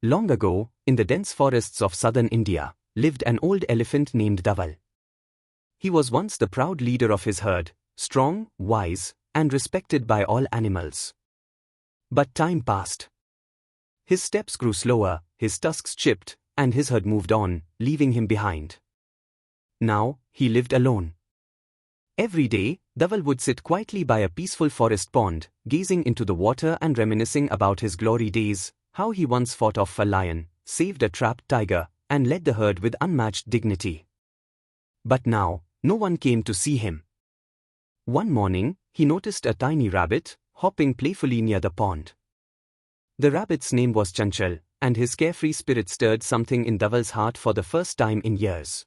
Long ago, in the dense forests of southern India, lived an old elephant named Dhaval. He was once the proud leader of his herd, strong, wise, and respected by all animals. But time passed. His steps grew slower, his tusks chipped, and his herd moved on, leaving him behind. Now, he lived alone. Every day, Dhaval would sit quietly by a peaceful forest pond, gazing into the water and reminiscing about his glory days, how he once fought off a lion, saved a trapped tiger, and led the herd with unmatched dignity. But now, no one came to see him. One morning, he noticed a tiny rabbit, hopping playfully near the pond. The rabbit's name was Chanchal, and his carefree spirit stirred something in Dhaval's heart for the first time in years.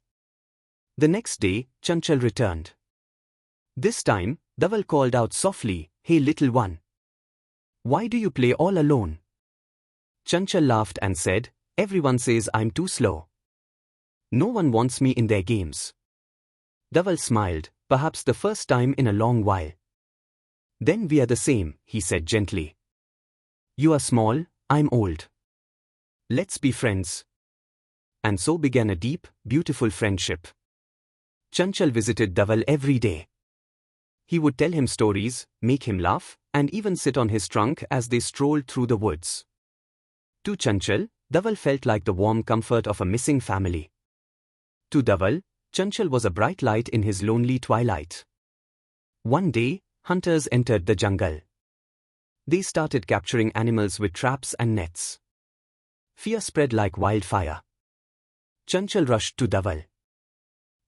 The next day, Chanchal returned. This time, Dhaval called out softly, "Hey little one. Why do you play all alone?" Chanchal laughed and said, "Everyone says I'm too slow. No one wants me in their games." Dhaval smiled, perhaps the first time in a long while. "Then we are the same," he said gently. "You are small, I'm old. Let's be friends." And so began a deep, beautiful friendship. Chanchal visited Dhaval every day. He would tell him stories, make him laugh, and even sit on his trunk as they strolled through the woods. To Chanchal, Dhaval felt like the warm comfort of a missing family. To Dhaval, Chanchal was a bright light in his lonely twilight. One day, hunters entered the jungle. They started capturing animals with traps and nets. Fear spread like wildfire. Chanchal rushed to Dhaval.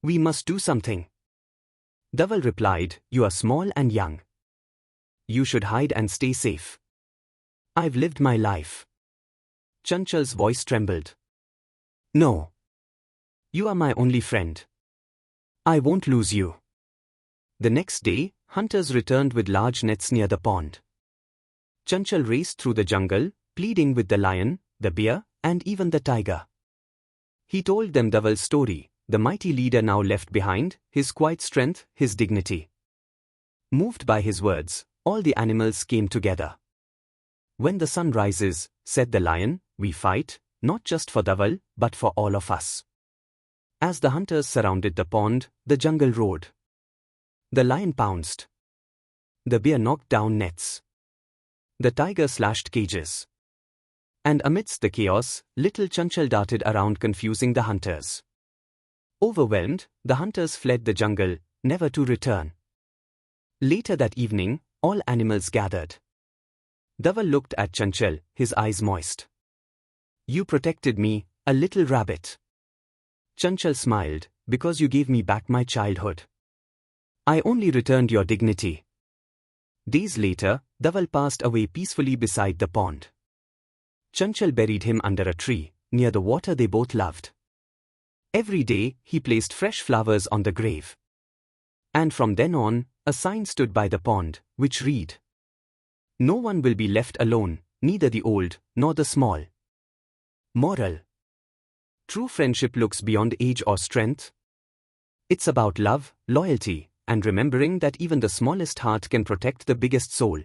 "We must do something." Dhaval replied, "You are small and young. You should hide and stay safe. I've lived my life." Chanchal's voice trembled. "No. You are my only friend. I won't lose you." The next day, hunters returned with large nets near the pond. Chanchal raced through the jungle, pleading with the lion, the bear, and even the tiger. He told them Dhaval's story, the mighty leader now left behind, his quiet strength, his dignity. Moved by his words, all the animals came together. "When the sun rises," said the lion, "we fight, not just for Dhaval, but for all of us." As the hunters surrounded the pond, the jungle roared. The lion pounced. The bear knocked down nets. The tiger slashed cages. And amidst the chaos, little Chanchal darted around confusing the hunters. Overwhelmed, the hunters fled the jungle, never to return. Later that evening, all animals gathered. Dhaval looked at Chanchal, his eyes moist. "You protected me, a little rabbit." Chanchal smiled, "Because you gave me back my childhood. I only returned your dignity." Days later, Dhaval passed away peacefully beside the pond. Chanchal buried him under a tree, near the water they both loved. Every day, he placed fresh flowers on the grave. And from then on, a sign stood by the pond, which read, "No one will be left alone, neither the old, nor the small." Moral: true friendship looks beyond age or strength. It's about love, loyalty, and remembering that even the smallest heart can protect the biggest soul.